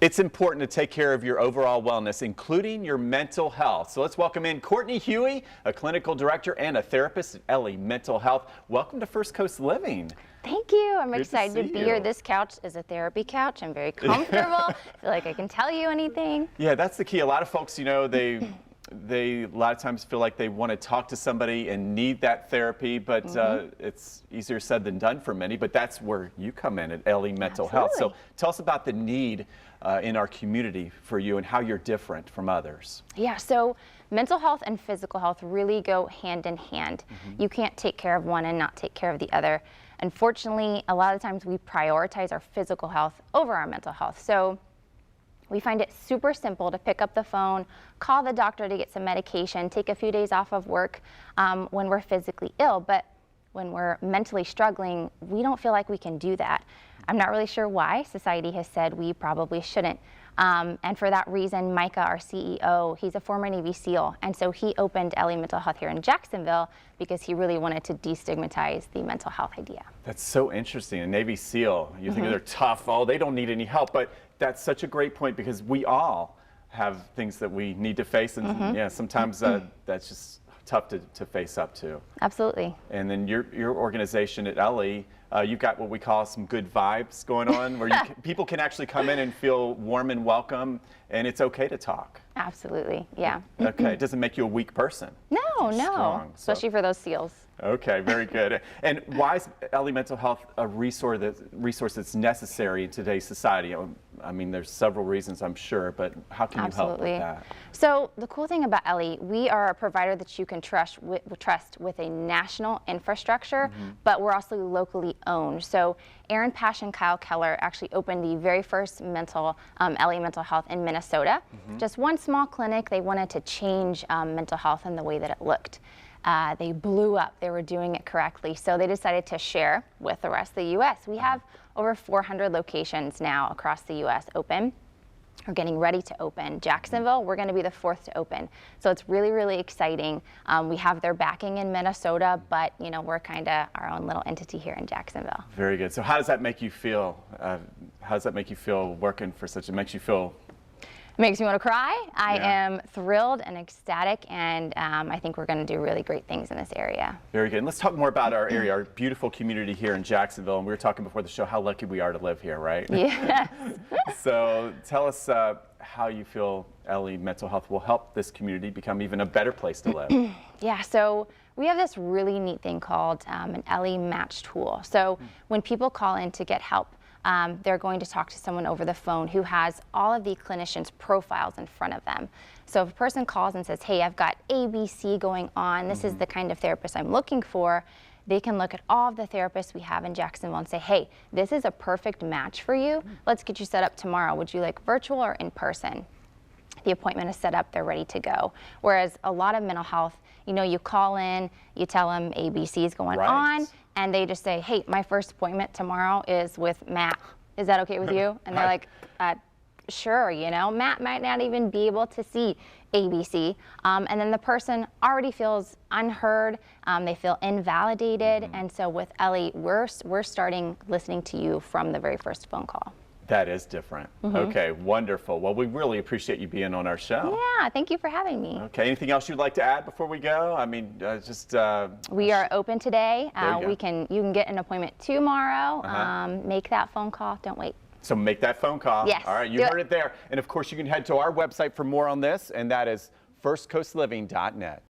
It's important to take care of your overall wellness, including your mental health. So let's welcome in Courtney Huey, a clinical director and a therapist at Ellie Mental Health. Welcome to First Coast Living. Thank you. I'm Good excited to be here. This couch is a therapy couch. I'm very comfortable. I feel like I can tell you anything. Yeah, that's the key. A lot of folks, you know, they a lot of times feel like they want to talk to somebody and need that therapy, but it's easier said than done for many. But that's where you come in at Ellie Mental Health. So tell us about the need in our community for you and how you're different from others. Yeah, so mental health and physical health really go hand in hand. You can't take care of one and not take care of the other. Unfortunately, a lot of times we prioritize our physical health over our mental health. So we find it super simple to pick up the phone, call the doctor to get some medication, take a few days off of work when we're physically ill. But when we're mentally struggling, we don't feel like we can do that. I'm not really sure why. Society has said we probably shouldn't. And for that reason, Micah, our CEO, he's a former Navy SEAL. And so he opened Ellie Mental Health here in Jacksonville because he really wanted to destigmatize the mental health idea. That's so interesting. A Navy SEAL, you think they're tough, oh, they don't need any help. But that's such a great point because we all have things that we need to face. And yeah, sometimes that's just tough to face up to. Absolutely. And then your organization at Ellie, you've got what we call some good vibes going on where people can actually come in and feel warm and welcome, and it's okay to talk. Absolutely, yeah. Okay, it doesn't make you a weak person. No, no, strong, especially for those SEALs. Okay, very good. And why is Ellie Mental Health a resource that's necessary in today's society? I mean, there's several reasons, I'm sure, but how can you help with that? So the cool thing about Ellie, we are a provider that you can trust with a national infrastructure, but we're also locally owned. So Aaron Pash and Kyle Keller actually opened the very first Ellie Mental Health in Minnesota. Just one small clinic. They wanted to change mental health and the way that it looked. They blew up. They were doing it correctly. So they decided to share with the rest of the U.S. We have over 400 locations now across the U.S. open. We're getting ready to open. Jacksonville, we're going to be the 4th to open. So it's really, really exciting. We have their backing in Minnesota, but you know, we're kind of our own little entity here in Jacksonville. Very good. So how does that make you feel? How does that make you feel working for such? It makes you feel. Makes me want to cry. I am thrilled and ecstatic, and I think we're going to do really great things in this area. Very good. And let's talk more about our area, our beautiful community here in Jacksonville. And we were talking before the show how lucky we are to live here, right? Yes. So tell us how you feel Ellie Mental Health will help this community become even a better place to live. Yeah, so we have this really neat thing called an Ellie Match tool. So when people call in to get help, they're going to talk to someone over the phone who has all of the clinicians' profiles in front of them. So if a person calls and says, hey, I've got ABC going on, this is the kind of therapist I'm looking for, they can look at all of the therapists we have in Jacksonville and say, hey, this is a perfect match for you. Let's get you set up tomorrow. Would you like virtual or in person? The appointment is set up, they're ready to go. Whereas a lot of mental health, you know, you call in, you tell them ABC is going on, and they just say, hey, my first appointment tomorrow is with Matt. Is that okay with you? And they're like, sure, you know, Matt might not even be able to see ABC. And then the person already feels unheard, they feel invalidated. And so with Ellie, we're starting listening to you from the very first phone call. That is different. Okay, wonderful. Well, we really appreciate you being on our show. Yeah, thank you for having me. Okay, anything else you'd like to add before we go? I mean, we are open today. You can get an appointment tomorrow. Make that phone call. Don't wait. So make that phone call. Yes. All right, you heard it there. And of course, you can head to our website for more on this, and that is firstcoastliving.net.